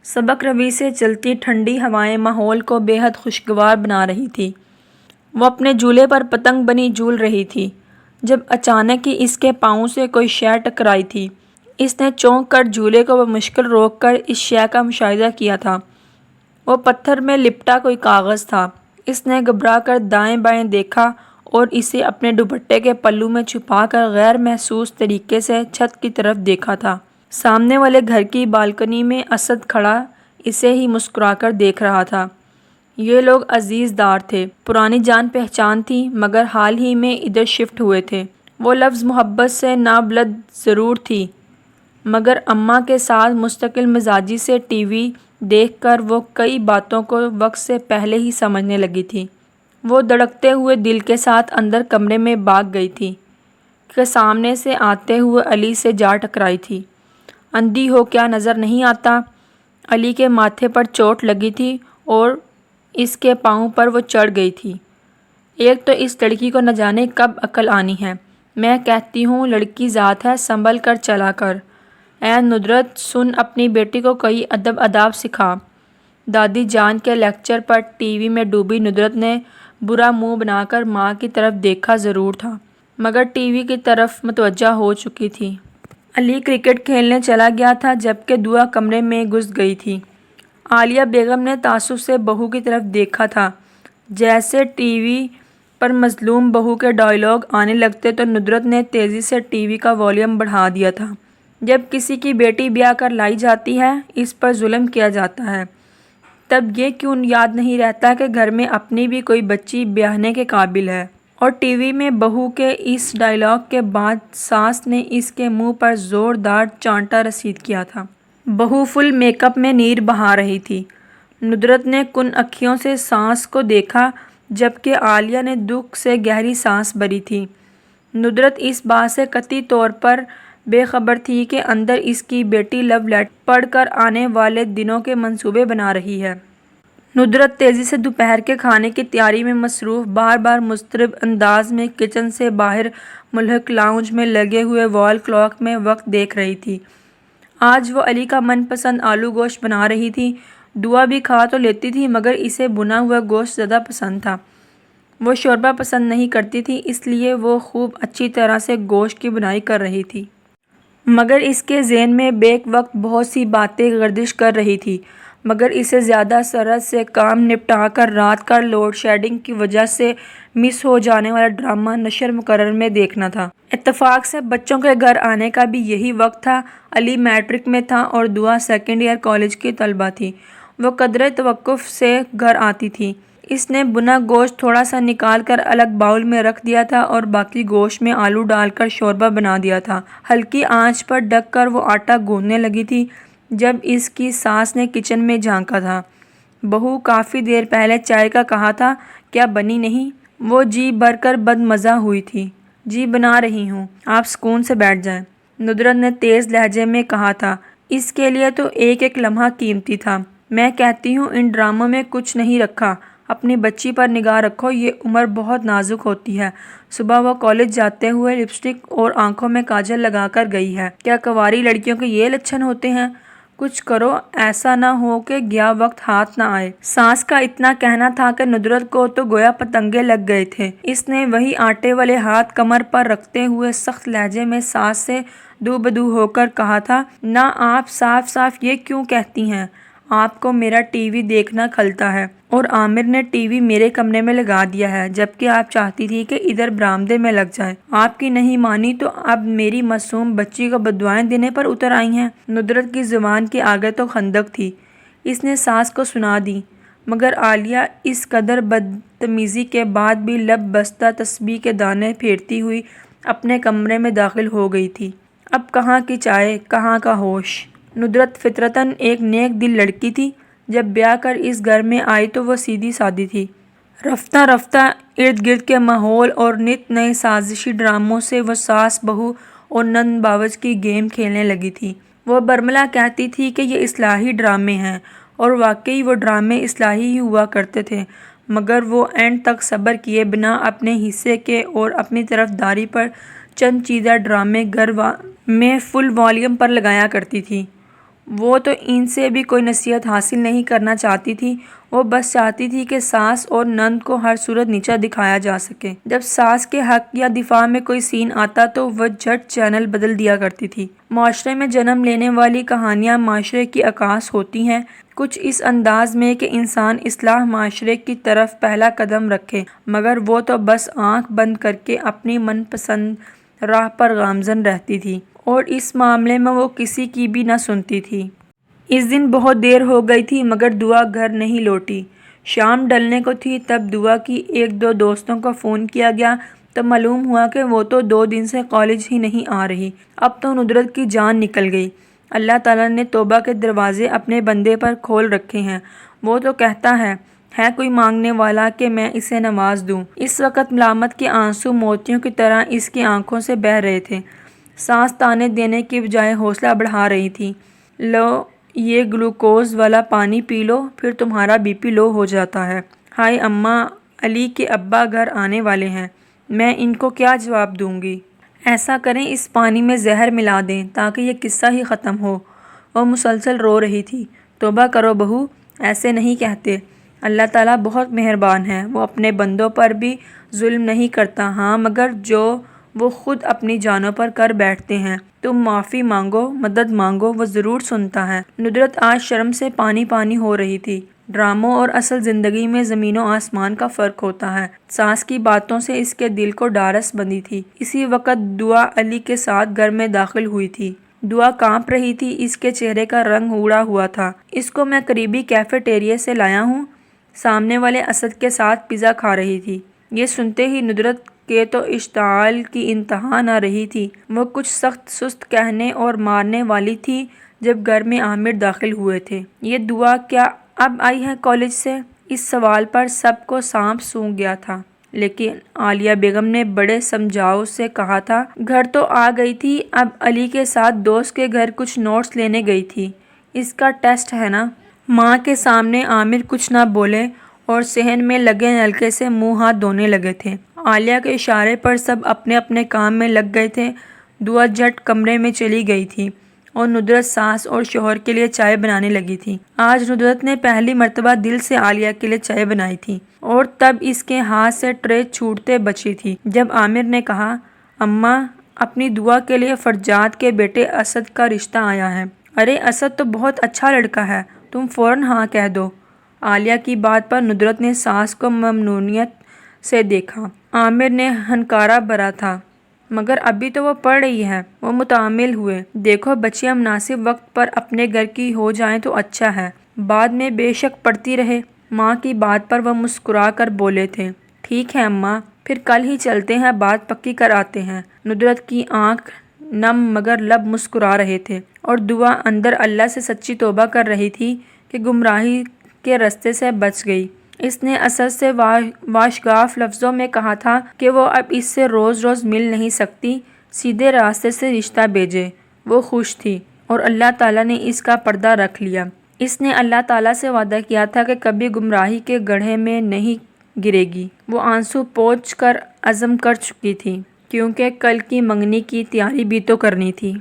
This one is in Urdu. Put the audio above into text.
سبک روی سے چلتی ٹھنڈی ہوائیں ماحول کو بے حد خوشگوار بنا رہی تھی۔ وہ اپنے جھولے پر پتنگ بنی جھول رہی تھی جب اچانک ہی اس کے پاؤں سے کوئی شے ٹکرائی تھی۔ اس نے چونک کر جھولے کو بمشکل روک کر اس شے کا مشاہدہ کیا تھا۔ وہ پتھر میں لپٹا کوئی کاغذ تھا۔ اس نے گھبرا کر دائیں بائیں دیکھا اور اسے اپنے دوپٹے کے پلو میں چھپا کر غیر محسوس طریقے سے چھت کی طرف دیکھا تھا۔ سامنے والے گھر کی بالکنی میں اسد کھڑا اسے ہی مسکرا کر دیکھ رہا تھا۔ یہ لوگ عزیز دار تھے، پرانی جان پہچان تھی، مگر حال ہی میں ادھر شفٹ ہوئے تھے۔ وہ لفظ محبت سے نابلد ضرور تھی، مگر اماں کے ساتھ مستقل مزاجی سے ٹی وی دیکھ کر وہ کئی باتوں کو وقت سے پہلے ہی سمجھنے لگی تھی۔ وہ دھڑکتے ہوئے دل کے ساتھ اندر کمرے میں بھاگ گئی تھی کہ سامنے سے آتے ہوئے علی سے جا ٹکرائی تھی۔ اندھی ہو کیا نظر نہیں آتا؟ علی کے ماتھے پر چوٹ لگی تھی اور اس کے پاؤں پر وہ چڑھ گئی تھی۔ ایک تو اس لڑکی کو نہ جانے کب عقل آنی ہے۔ میں کہتی ہوں لڑکی ذات ہے، سنبھل کر چلا کر۔ اے ندرت، سن، اپنی بیٹی کو کوئی ادب آداب سکھا۔ دادی جان کے لیکچر پر ٹی وی میں ڈوبی ندرت نے برا منہ بنا کر ماں کی طرف دیکھا ضرور تھا، مگر ٹی وی کی طرف متوجہ ہو چکی تھی۔ علی کرکٹ کھیلنے چلا گیا تھا جبکہ دعا کمرے میں گھس گئی تھی۔ عالیہ بیگم نے تعصب سے بہو کی طرف دیکھا تھا۔ جیسے ٹی وی پر مظلوم بہو کے ڈائیلاگ آنے لگتے تو ندرت نے تیزی سے ٹی وی کا والیوم بڑھا دیا تھا۔ جب کسی کی بیٹی بیاہ کر لائی جاتی ہے، اس پر ظلم کیا جاتا ہے، تب یہ کیوں یاد نہیں رہتا کہ گھر میں اپنی بھی کوئی بچی بیاہنے کے قابل ہے؟ اور ٹی وی میں بہو کے اس ڈائیلاگ کے بعد ساس نے اس کے منہ پر زوردار چانٹا رسید کیا تھا۔ بہو فل میک اپ میں نیر بہا رہی تھی۔ ندرت نے کن اکھیوں سے ساس کو دیکھا جبکہ عالیہ نے دکھ سے گہری سانس بھری تھی۔ ندرت اس بات سے قطعی طور پر بے خبر تھی کہ اندر اس کی بیٹی لو لیٹر پڑھ کر آنے والے دنوں کے منصوبے بنا رہی ہے۔ ندرت تیزی سے دوپہر کے کھانے کی تیاری میں مصروف، بار بار مضطرب انداز میں کچن سے باہر ملحق لاؤنج میں لگے ہوئے وال کلاک میں وقت دیکھ رہی تھی۔ آج وہ علی کا من پسند آلو گوشت بنا رہی تھی۔ دعا بھی کھا تو لیتی تھی مگر اسے بنا ہوا گوشت زیادہ پسند تھا۔ وہ شوربہ پسند نہیں کرتی تھی، اس لیے وہ خوب اچھی طرح سے گوشت کی بنائی کر رہی تھی، مگر اس کے ذہن میں بیک وقت بہت سی باتیں گردش کر رہی تھی۔ مگر اسے زیادہ سرعت سے کام نپٹا کر رات کا لوڈ شیڈنگ کی وجہ سے مس ہو جانے والا ڈرامہ نشر مقرر میں دیکھنا تھا۔ اتفاق سے بچوں کے گھر آنے کا بھی یہی وقت تھا۔ علی میٹرک میں تھا اور دعا سیکنڈ ایئر کالج کی طالبہ تھی۔ وہ قدرے توقف سے گھر آتی تھی۔ اس نے بنا گوشت تھوڑا سا نکال کر الگ باؤل میں رکھ دیا تھا اور باقی گوشت میں آلو ڈال کر شوربہ بنا دیا تھا۔ ہلکی آنچ پر ڈھک کر وہ آٹا گوندھنے لگی تھی جب اس کی ساس نے کچن میں جھانکا تھا۔ بہو، کافی دیر پہلے چائے کا کہا تھا، کیا بنی نہیں؟ وہ جی بھر کر بد مزہ ہوئی تھی۔ جی بنا رہی ہوں، آپ سکون سے بیٹھ جائیں، ندرت نے تیز لہجے میں کہا تھا۔ اس کے لیے تو ایک ایک لمحہ قیمتی تھا۔ میں کہتی ہوں ان ڈراموں میں کچھ نہیں رکھا، اپنی بچی پر نگاہ رکھو، یہ عمر بہت نازک ہوتی ہے۔ صبح وہ کالج جاتے ہوئے لپسٹک اور آنکھوں میں کاجل لگا کر گئی ہے۔ کیا کنواری لڑکیوں کے یہ لچھن ہوتے ہیں؟ کچھ کرو، ایسا نہ ہو کہ گیا وقت ہاتھ نہ آئے۔ ساس کا اتنا کہنا تھا کہ ندرت کو تو گویا پتنگے لگ گئے تھے۔ اس نے وہی آٹے والے ہاتھ کمر پر رکھتے ہوئے سخت لہجے میں ساس سے دو بدو ہو کر کہا تھا، نہ آپ صاف صاف یہ کیوں کہتی ہیں؟ آپ کو میرا ٹی وی دیکھنا کھلتا ہے اور عامر نے ٹی وی میرے کمرے میں لگا دیا ہے جبکہ آپ چاہتی تھی کہ ادھر برآمدے میں لگ جائے۔ آپ کی نہیں مانی تو اب میری معصوم بچی کو بددعائیں دینے پر اتر آئی ہیں۔ ندرت کی زبان کے آگے تو خندق تھی، اس نے ساس کو سنا دی، مگر عالیہ اس قدر بدتمیزی کے بعد بھی لب بستہ تسبیح کے دانے پھیرتی ہوئی اپنے کمرے میں داخل ہو گئی تھی۔ اب کہاں کی چائے، کہاں کا ہوش؟ ندرت فطرتاً ایک نیک دل لڑکی تھی۔ جب بیاہ کر اس گھر میں آئی تو وہ سیدھی سادی تھی۔ رفتہ رفتہ ارد گرد کے ماحول اور نت نئے سازشی ڈراموں سے وہ ساس بہو اور نند باوج کی گیم کھیلنے لگی تھی۔ وہ برملا کہتی تھی کہ یہ اصلاحی ڈرامے ہیں اور واقعی وہ ڈرامے اصلاحی ہی ہوا کرتے تھے، مگر وہ اینڈ تک صبر کیے بنا اپنے حصے کے اور اپنی طرف داری پر چند چیدہ ڈرامے گھر میں فل والیوم پر لگایا کرتی تھی۔ وہ تو ان سے بھی کوئی نصیحت حاصل نہیں کرنا چاہتی تھی، وہ بس چاہتی تھی کہ ساس اور نند کو ہر صورت نیچا دکھایا جا سکے۔ جب ساس کے حق یا دفاع میں کوئی سین آتا تو وہ جھٹ چینل بدل دیا کرتی تھی۔ معاشرے میں جنم لینے والی کہانیاں معاشرے کی عکاس ہوتی ہیں، کچھ اس انداز میں کہ انسان اصلاح معاشرے کی طرف پہلا قدم رکھے، مگر وہ تو بس آنکھ بند کر کے اپنی من پسند راہ پر گامزن رہتی تھی، اور اس معاملے میں وہ کسی کی بھی نہ سنتی تھی۔ اس دن بہت دیر ہو گئی تھی مگر دعا گھر نہیں لوٹی۔ شام ڈھلنے کو تھی تب دعا کی ایک دو دوستوں کو فون کیا گیا تو معلوم ہوا کہ وہ تو 2 دن سے کالج ہی نہیں آ رہی۔ اب تو ندرت کی جان نکل گئی۔ اللہ تعالیٰ نے توبہ کے دروازے اپنے بندے پر کھول رکھے ہیں۔ وہ تو کہتا ہے کوئی مانگنے والا کہ میں اسے نواز دوں۔ اس وقت ملامت کے آنسو موتیوں کی طرح اس کی آنکھوں سے بہہ رہے تھے۔ سانس تانے دینے کی بجائے حوصلہ بڑھا رہی تھی۔ لو یہ گلوکوز والا پانی پی لو، پھر تمہارا بی پی لو ہو جاتا ہے۔ ہائے اماں، علی کے ابا گھر آنے والے ہیں، میں ان کو کیا جواب دوں گی؟ ایسا کریں اس پانی میں زہر ملا دیں تاکہ یہ قصہ ہی ختم ہو۔ وہ مسلسل رو رہی تھی۔ توبہ کرو بہو، ایسے نہیں کہتے۔ اللہ تعالیٰ بہت مہربان ہے، وہ اپنے بندوں پر بھی ظلم نہیں کرتا۔ ہاں مگر جو وہ خود اپنی جانوں پر کر بیٹھتے ہیں۔ تم معافی مانگو، مدد مانگو، وہ ضرور سنتا ہے۔ ندرت آج شرم سے پانی پانی ہو رہی تھی۔ ڈراموں اور اصل زندگی میں زمین و آسمان کا فرق ہوتا ہے۔ ساس کی باتوں سے اس کے دل کو ڈارس بندھی تھی۔ اسی وقت دعا علی کے ساتھ گھر میں داخل ہوئی تھی۔ دعا کانپ رہی تھی، اس کے چہرے کا رنگ اڑا ہوا تھا۔ اس کو میں قریبی کیفے ٹیریے سے لایا ہوں۔ سامنے والے اسد کے ساتھ پیزا کھا رہی تھی۔ یہ سنتے ہی ندرت کے تو اشتعال کی انتہا نہ رہی تھی۔ وہ کچھ سخت سست کہنے اور مارنے والی تھی جب گھر میں عامر داخل ہوئے تھے۔ یہ دعا کیا اب آئی ہے کالج سے؟ اس سوال پر سب کو سانپ سونگھ گیا تھا، لیکن عالیہ بیگم نے بڑے سمجھاؤ سے کہا تھا گھر تو آ گئی تھی، اب علی کے ساتھ دوست کے گھر کچھ نوٹس لینے گئی تھی، اس کا ٹیسٹ ہے نا۔ ماں کے سامنے عامر کچھ نہ بولے اور صحن میں لگے نلکے سے منہ ہاتھ دھونے لگے تھے۔ عالیہ کے اشارے پر سب اپنے اپنے کام میں لگ گئے تھے۔ دعا جھٹ کمرے میں چلی گئی تھی اور ندرت ساس اور شوہر کے لیے چائے بنانے لگی تھی۔ آج ندرت نے پہلی مرتبہ دل سے عالیہ کے لیے چائے بنائی تھی اور تب اس کے ہاتھ سے ٹرے چھوٹتے بچی تھی جب عامر نے کہا اماں اپنی دعا کے لیے فرجاد کے بیٹے اسد کا رشتہ آیا ہے۔ ارے اسد تو بہت اچھا لڑکا ہے، تم فوراً ہاں کہہ دو۔ عالیہ کی بات پر ندرت نے ساس کو ممنونیت سے دیکھا۔ عامر نے ہنکارا بھرا تھا مگر ابھی تو وہ پڑھ رہی ہے۔ وہ متحمل ہوئے۔ دیکھو بچیاں مناسب وقت پر اپنے گھر کی ہو جائیں تو اچھا ہے، بعد میں بے شک پڑھتی رہے۔ ماں کی بات پر وہ مسکرا کر بولے تھے ٹھیک ہے اماں، پھر کل ہی چلتے ہیں، بات پکی کر آتے ہیں۔ ندرت کی آنکھ نم مگر لب مسکرا رہے تھے اور دعا اندر اللہ سے سچی توبہ کر رہی تھی کہ گمراہی کے رستے سے بچ گئی۔ اس نے اسد سے واشگاف لفظوں میں کہا تھا کہ وہ اب اس سے روز روز مل نہیں سکتی، سیدھے راستے سے رشتہ بھیجے۔ وہ خوش تھی اور اللہ تعالیٰ نے اس کا پردہ رکھ لیا۔ اس نے اللہ تعالیٰ سے وعدہ کیا تھا کہ کبھی گمراہی کے گڑھے میں نہیں گرے گی۔ وہ آنسو پوچھ کر عزم کر چکی تھی کیونکہ کل کی منگنی کی تیاری بھی تو کرنی تھی۔